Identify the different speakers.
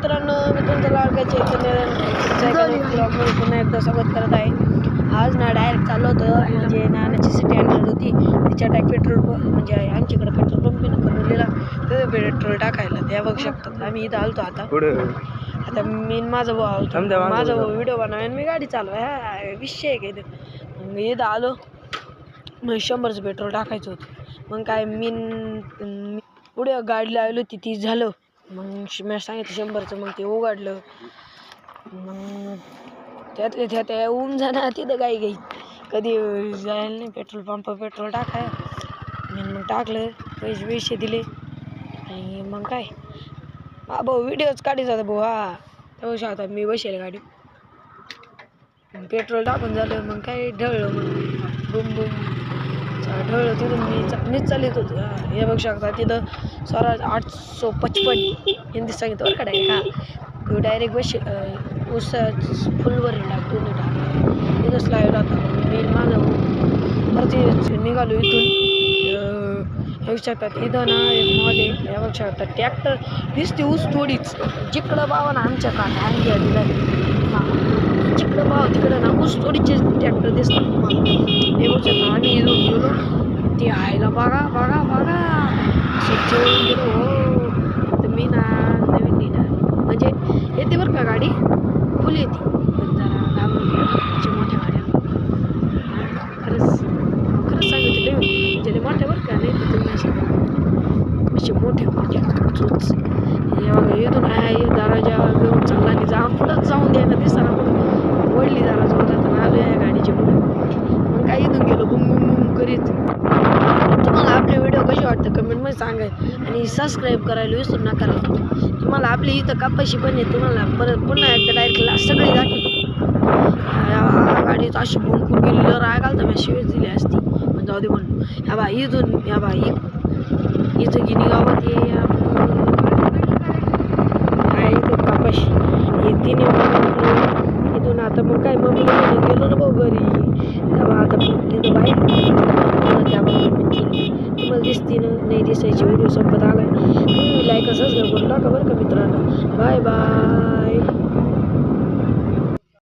Speaker 1: मित्रांनो, मी तुमचं लाडका चैतन्य ब्लॉगमध्ये पुन्हा एकदा स्वागत करत आहे. आज ना डायरेक्ट चाललो होतं म्हणजे नानाची सिटी आणली होती तिच्या टाक पेट्रोल म्हणजे आमच्याकडे पेट्रोल पंप बनवलेला तर पेट्रोल टाकायला त्या बघू शकतात. आम्ही इथं आलतो आता मी माझा भाऊ आलतो, माझा भाऊ व्हिडिओ बनवाय मी गाडी चालवाय. हा विषय आहे का इथं. मी इथं आलो मग 100चं पेट्रोल टाकायचं होतं. मग काय मी पुढे गाडी लावली होती 30 झालं. मग मी सांगितलं 100चं, मग ते उघडलं. मग त्यातल्या त्यात ऊन जाणार तिथं गाई कधी जायला नाही पेट्रोल पंप पेट्रोल टाकाय. मग टाकलं, पैसे दिले आणि मग काय भाऊ व्हिडिओच काढायचा होता भाऊ. हा तेव्हा आता मी बसेल गाडी पेट्रोल टाकून झालं. मग काय ढळलं, मग बुम बुम ढळलं. तिथून मीच चालत होतो. हे बघू शकता तिथं 855 हिंदी सांगितलं बरं का. हा तो डायरेक्ट बस फुलवर टाकतो तिथंच लावला होता. मी माझं परत निघालो इथून. हे बघू शकतात इथं ना एक मॉल आहे. हे बघू शकतात ट्रॅक्टर दिसते ऊस थोडीच जिकडं बावा ना आमच्या का हँगी दिला जिकडं बावा तिकडं ना ऊस थोडीचे ट्रॅक्टर दिसतात. हे बघू शकता आम्ही इथून गेलो ते आयला बघा बघा बघा स्वच्छ गेलो. हो तर मी ना नवीन लिहिणार म्हणजे येते बरं का गाडी फुल येते पण जरा घाबरून गेलो मोठ्या गाड्या. खरंच सांगितलं म्हणजे मोठ्या बरं का नाही तर तुम्ही असे मोठ्या चोच हे बघा इथून आहे दराजा घेऊन चालला आणि पुढंच जाऊन द्या ना दिसताना पुढं वडली जरा जोरात तर आलो या गाडीच्या पुढे. मग काय इथून गेलो बुम बुम बुम करीत. तुम्हाला आपले व्हिडिओ कसे वाटतं कमेंटमध्ये सांगाय आणि सबस्क्राईब करायला विसरू नका. तुम्हाला आपली इथं कपाशी पण आहे तुम्हाला परत पुन्हा एकदा डायरेक्ट सगळी दाखवतो. गाडीत अशी भूमकून गेली राग आला तर मी शिवेच दिली असती पण जाऊ दे म्हणून. ह्या बा इथून ह्या बा इथं गिनी गावात ये इथं कपाशी हे तिने इथून आता मग काय मम्मीला गेलो ना भाऊ घरी तेव्हा आता तिथं बाहेर तुम्हाला दिसते ना नाही दिसायची व्हिडिओ संपत आलाय. लाईक सबस्क्राईब करून टाका बरं का मित्रांनो. Bye bye.